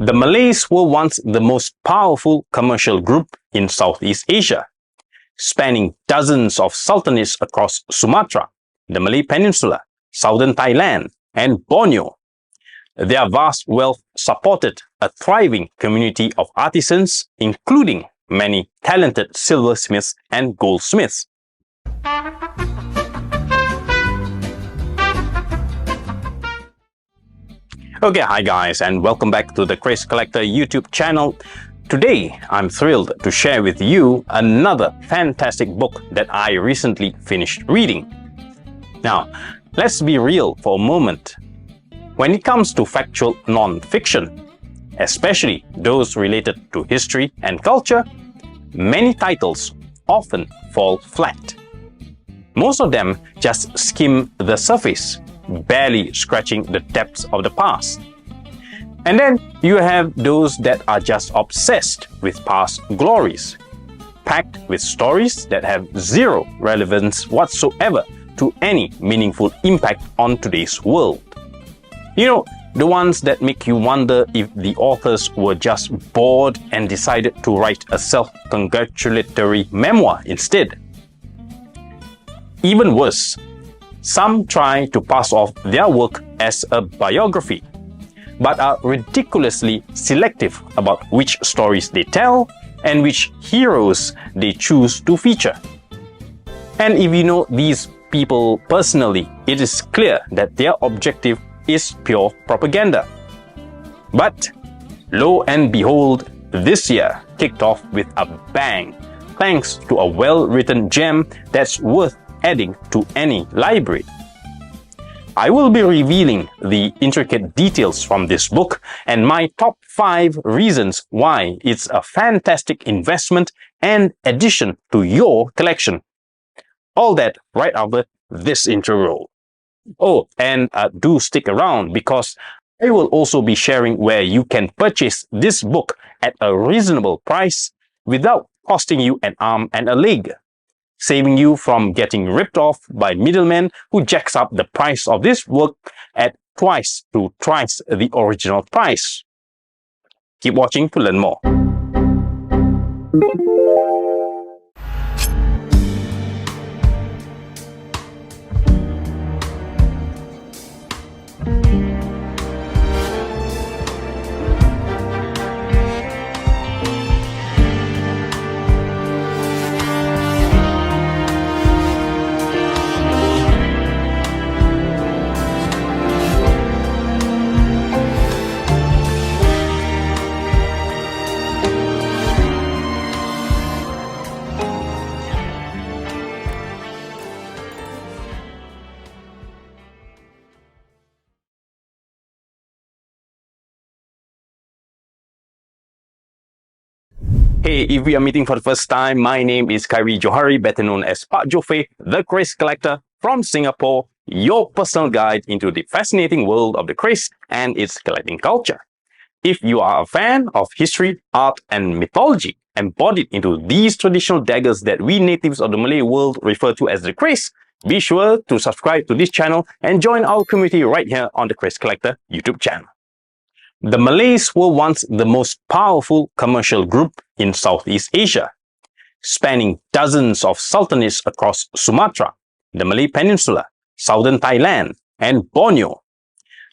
The Malays were once the most powerful commercial group in Southeast Asia, spanning dozens of sultanates across Sumatra, the Malay Peninsula, southern Thailand, and Borneo. Their vast wealth supported a thriving community of artisans, including many talented silversmiths and goldsmiths. Okay, hi guys, and welcome back to the Keris Collector YouTube channel. Today, I'm thrilled to share with you another fantastic book that I recently finished reading. Now, let's be real for a moment. When it comes to factual non-fiction, especially those related to history and culture, many titles often fall flat. Most of them just skim the surface, barely scratching the depths of the past. And then you have those that are just obsessed with past glories, packed with stories that have zero relevance whatsoever to any meaningful impact on today's world. You know, the ones that make you wonder if the authors were just bored and decided to write a self-congratulatory memoir instead. Even worse, some try to pass off their work as a biography, but are ridiculously selective about which stories they tell and which heroes they choose to feature. And if you know these people personally, it is clear that their objective is pure propaganda. But lo and behold, this year kicked off with a bang, thanks to a well-written gem that's worth adding to any library. I will be revealing the intricate details from this book and my top 5 reasons why it's a fantastic investment and addition to your collection. All that right after this intro roll. Oh, and do stick around because I will also be sharing where you can purchase this book at a reasonable price without costing you an arm and a leg, saving you from getting ripped off by middlemen who jacks up the price of this work at twice to thrice the original price. Keep watching to learn more. Hey, if we are meeting for the first time, my name is Khairi Johari, better known as Pak Jofe, the Keris Collector from Singapore, your personal guide into the fascinating world of the Keris and its collecting culture. If you are a fan of history, art, and mythology embodied into these traditional daggers that we natives of the Malay world refer to as the Keris, be sure to subscribe to this channel and join our community right here on the Keris Collector YouTube channel. The Malays were once the most powerful commercial group in Southeast Asia, spanning dozens of sultanates across Sumatra, the Malay Peninsula, southern Thailand, and Borneo.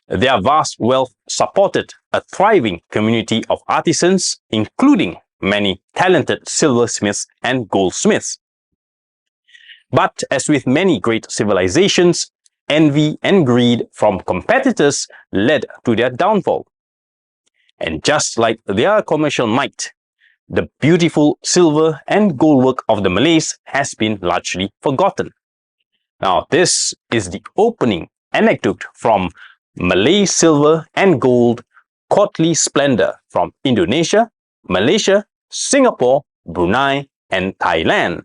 Their vast wealth supported a thriving community of artisans, including many talented silversmiths and goldsmiths. But as with many great civilizations, envy and greed from competitors led to their downfall. And just like their commercial might, the beautiful silver and gold work of the Malays has been largely forgotten. Now, this is the opening anecdote from Malay Silver and Gold, Courtly Splendour from Indonesia, Malaysia, Singapore, Brunei, and Thailand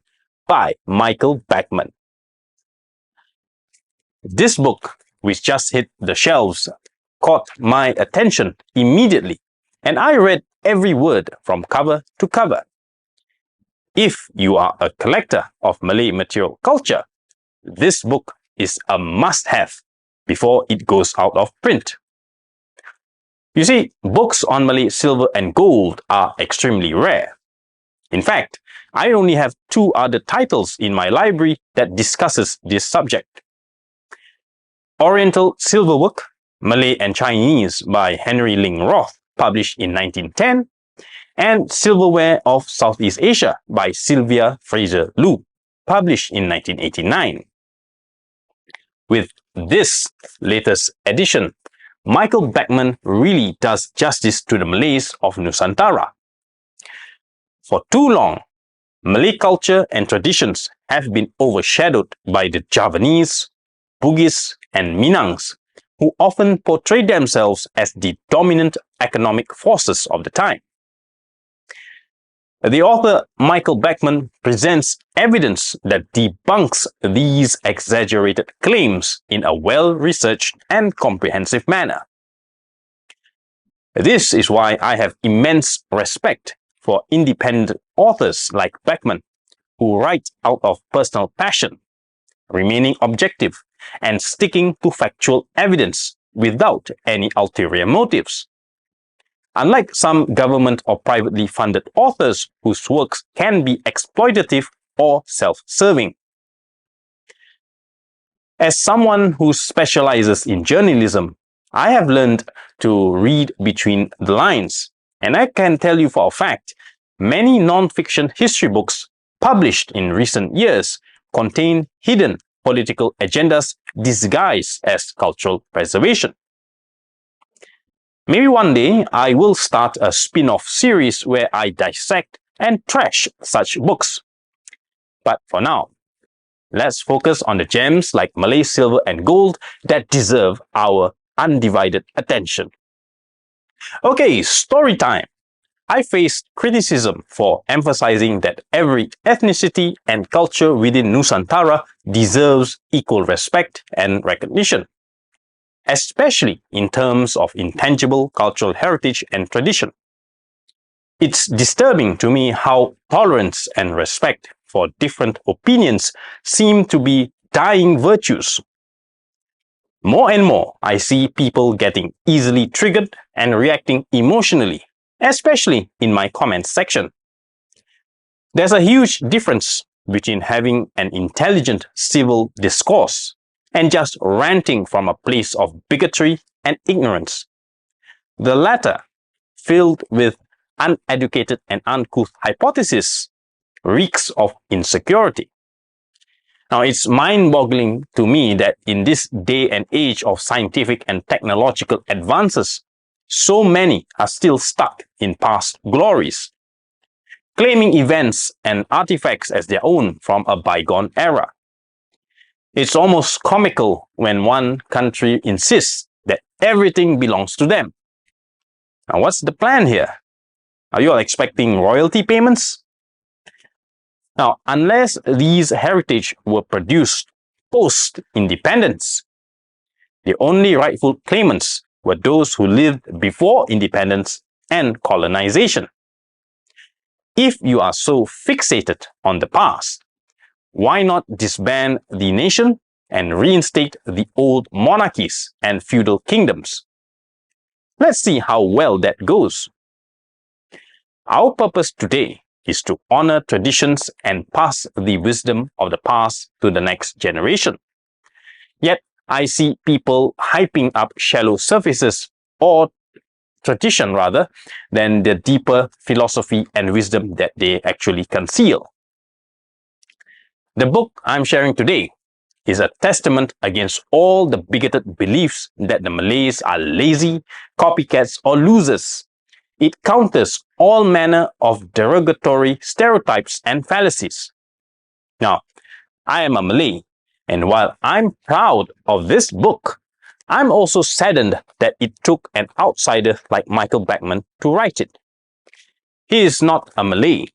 by Michael Backman. This book, which just hit the shelves, caught my attention immediately, and I read every word from cover to cover. If you are a collector of Malay material culture, this book is a must-have before it goes out of print. You see, books on Malay silver and gold are extremely rare. In fact, I only have 2 other titles in my library that discusses this subject. Oriental Silverwork, Malay and Chinese by Henry Ling Roth, published in 1910, and Silverware of Southeast Asia by Sylvia Fraser Lu, published in 1989. With this latest edition, Michael Backman really does justice to the Malays of Nusantara. For too long, Malay culture and traditions have been overshadowed by the Javanese, Bugis, and Minangs, who often portray themselves as the dominant economic forces of the time. The author Michael Backman presents evidence that debunks these exaggerated claims in a well-researched and comprehensive manner. This is why I have immense respect for independent authors like Backman, who write out of personal passion, remaining objective and sticking to factual evidence without any ulterior motives. Unlike some government or privately funded authors whose works can be exploitative or self-serving. As someone who specializes in journalism, I have learned to read between the lines, and I can tell you for a fact, many non-fiction history books published in recent years contain hidden political agendas disguised as cultural preservation. Maybe one day I will start a spin-off series where I dissect and trash such books. But for now, let's focus on the gems like Malay Silver and Gold that deserve our undivided attention. Okay, story time. I faced criticism for emphasizing that every ethnicity and culture within Nusantara deserves equal respect and recognition, especially in terms of intangible cultural heritage and tradition. It's disturbing to me how tolerance and respect for different opinions seem to be dying virtues. More and more, I see people getting easily triggered and reacting emotionally, especially in my comments section. There's a huge difference between having an intelligent civil discourse and just ranting from a place of bigotry and ignorance. The latter, filled with uneducated and uncouth hypotheses, reeks of insecurity. Now, it's mind-boggling to me that in this day and age of scientific and technological advances, so many are still stuck in past glories, claiming events and artifacts as their own from a bygone era. It's almost comical when one country insists that everything belongs to them. Now, what's the plan here? Are you all expecting royalty payments? Now, unless these heritage were produced post-independence, the only rightful claimants were those who lived before independence and colonization. If you are so fixated on the past, why not disband the nation and reinstate the old monarchies and feudal kingdoms? Let's see how well that goes. Our purpose today is to honor traditions and pass the wisdom of the past to the next generation. Yet, I see people hyping up shallow surfaces or tradition rather than the deeper philosophy and wisdom that they actually conceal. The book I'm sharing today is a testament against all the bigoted beliefs that the Malays are lazy, copycats, or losers. It counters all manner of derogatory stereotypes and fallacies. Now, I am a Malay, and while I'm proud of this book, I'm also saddened that it took an outsider like Michael Backman to write it. He is not a Malay,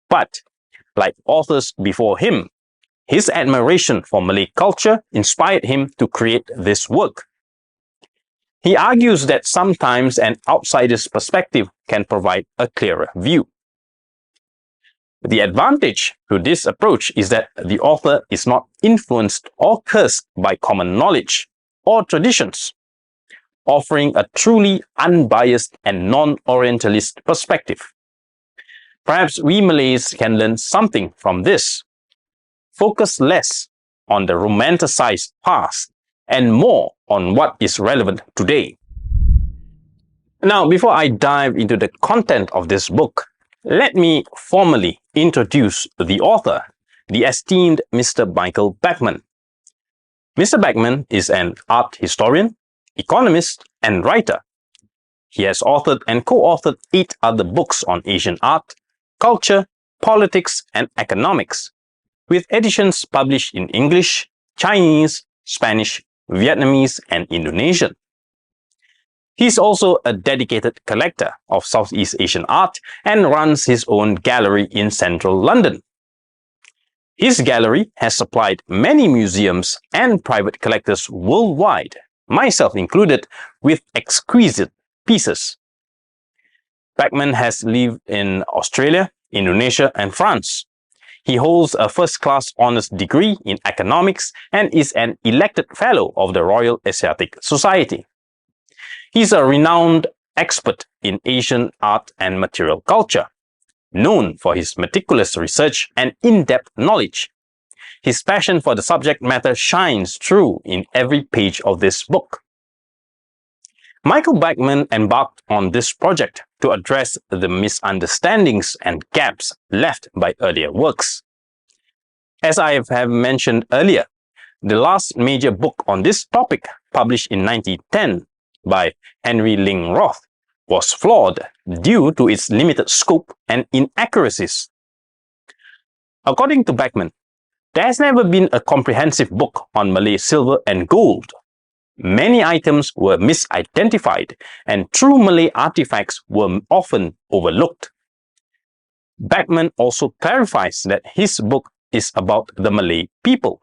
but, like authors before him, his admiration for Malay culture inspired him to create this work. He argues that sometimes an outsider's perspective can provide a clearer view. The advantage to this approach is that the author is not influenced or cursed by common knowledge or traditions. offering a truly unbiased and non-Orientalist perspective. Perhaps we Malays can learn something from this. Focus less on the romanticized past and more on what is relevant today. Now, before I dive into the content of this book, let me formally introduce the author, the esteemed Mr. Michael Backman. Mr. Backman is an art historian, economist, and writer. He has authored and co-authored 8 other books on Asian art, culture, politics, and economics, with editions published in English, Chinese, Spanish, Vietnamese, and Indonesian. He is also a dedicated collector of Southeast Asian art and runs his own gallery in central London. His gallery has supplied many museums and private collectors worldwide, myself included, with exquisite pieces. Backman has lived in Australia, Indonesia, and France. He holds a first-class honours degree in economics and is an elected fellow of the Royal Asiatic Society. He is a renowned expert in Asian art and material culture, known for his meticulous research and in-depth knowledge. His passion for the subject matter shines through in every page of this book. Michael Backman embarked on this project to address the misunderstandings and gaps left by earlier works. As I have mentioned earlier, the last major book on this topic, published in 1910 by Henry Ling Roth, was flawed due to its limited scope and inaccuracies. According to Backman, there has never been a comprehensive book on Malay silver and gold. Many items were misidentified and true Malay artifacts were often overlooked. Backman also clarifies that his book is about the Malay people,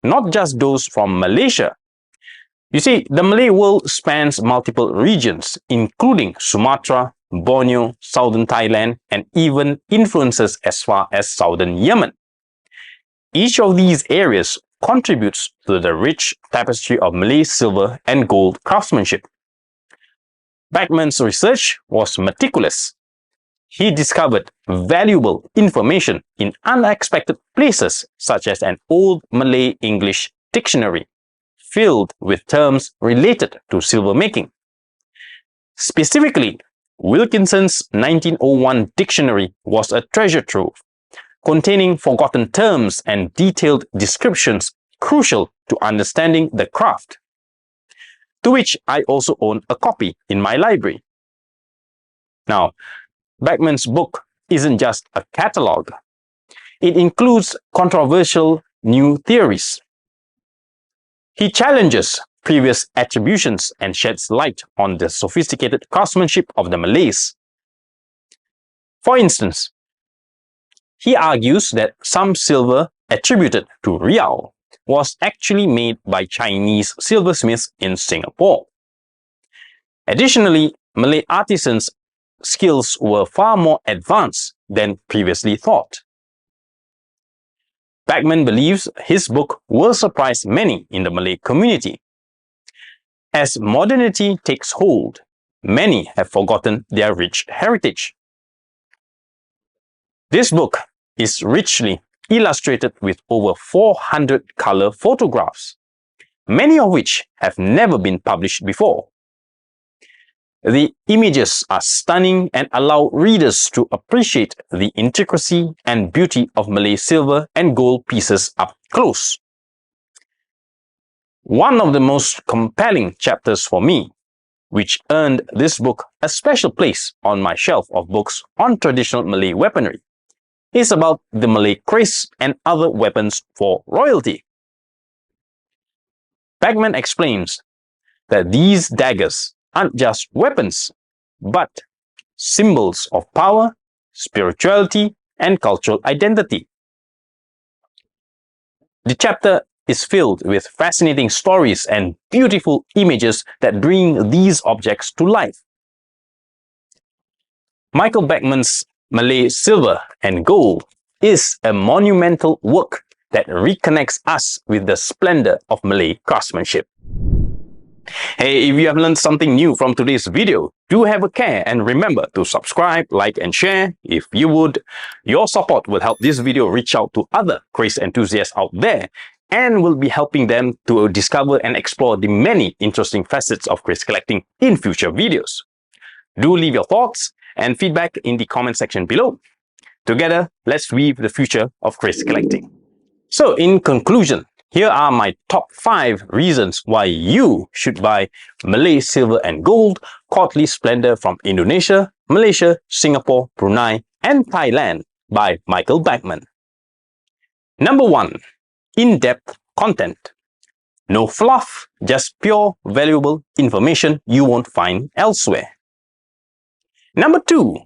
not just those from Malaysia. You see, the Malay world spans multiple regions, including Sumatra, Borneo, southern Thailand, and even influences as far as southern Yemen. Each of these areas contributes to the rich tapestry of Malay silver and gold craftsmanship. Backman's research was meticulous. He discovered valuable information in unexpected places, such as an old Malay English dictionary filled with terms related to silver making. Specifically, Wilkinson's 1901 dictionary was a treasure trove, containing forgotten terms and detailed descriptions crucial to understanding the craft, to which I also own a copy in my library. Now, Backman's book isn't just a catalogue. It includes controversial new theories. He challenges previous attributions and sheds light on the sophisticated craftsmanship of the Malays. For instance, he argues that some silver attributed to Riau was actually made by Chinese silversmiths in Singapore. Additionally, Malay artisans' skills were far more advanced than previously thought. Backman believes his book will surprise many in the Malay community. As modernity takes hold, many have forgotten their rich heritage. This book is richly illustrated with over 400 color photographs, many of which have never been published before. The images are stunning and allow readers to appreciate the intricacy and beauty of Malay silver and gold pieces up close. One of the most compelling chapters for me, which earned this book a special place on my shelf of books on traditional Malay weaponry, is about the Malay kris and other weapons for royalty. Backman explains that these daggers aren't just weapons, but symbols of power, spirituality, and cultural identity. The chapter is filled with fascinating stories and beautiful images that bring these objects to life. Michael Backman's Malay Silver and Gold is a monumental work that reconnects us with the splendor of Malay craftsmanship. Hey, if you have learned something new from today's video, do have a care and remember to subscribe, like and share if you would. Your support will help this video reach out to other kris enthusiasts out there and will be helping them to discover and explore the many interesting facets of kris collecting in future videos. Do leave your thoughts and feedback in the comment section below. Together, let's weave the future of kris collecting. So, in conclusion, here are my top 5 reasons why you should buy Malay Silver and Gold Quarterly Splendour from Indonesia, Malaysia, Singapore, Brunei, and Thailand by Michael Backman. Number 1. In-depth content. No fluff, just pure, valuable information you won't find elsewhere. Number 2.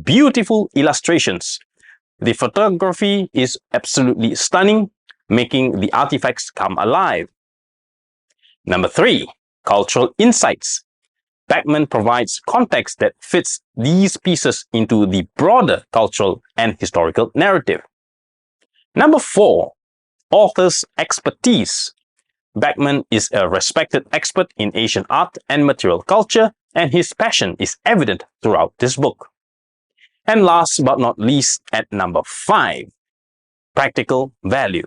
Beautiful illustrations. The photography is absolutely stunning, making the artifacts come alive. Number 3. Cultural insights. Backman provides context that fits these pieces into the broader cultural and historical narrative. Number 4. Author's expertise. Backman is a respected expert in Asian art and material culture, and his passion is evident throughout this book. And last but not least, at number 5, practical value.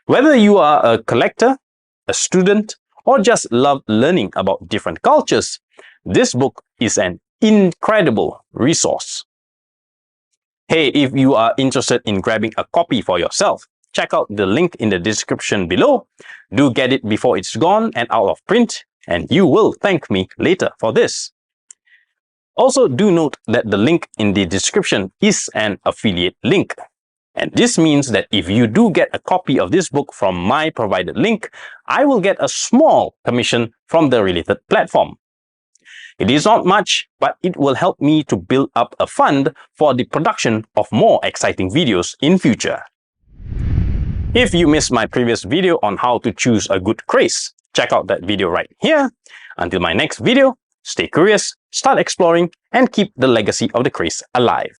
Whether you are a collector, a student, or just love learning about different cultures, this book is an incredible resource. Hey, if you are interested in grabbing a copy for yourself, check out the link in the description below. Do get it before it's gone and out of print, and you will thank me later for this. Also, do note that the link in the description is an affiliate link. And this means that if you do get a copy of this book from my provided link, I will get a small commission from the related platform. It is not much, but it will help me to build up a fund for the production of more exciting videos in future. If you missed my previous video on how to choose a good kris, check out that video right here. Until my next video, stay curious, start exploring, and keep the legacy of the kris alive.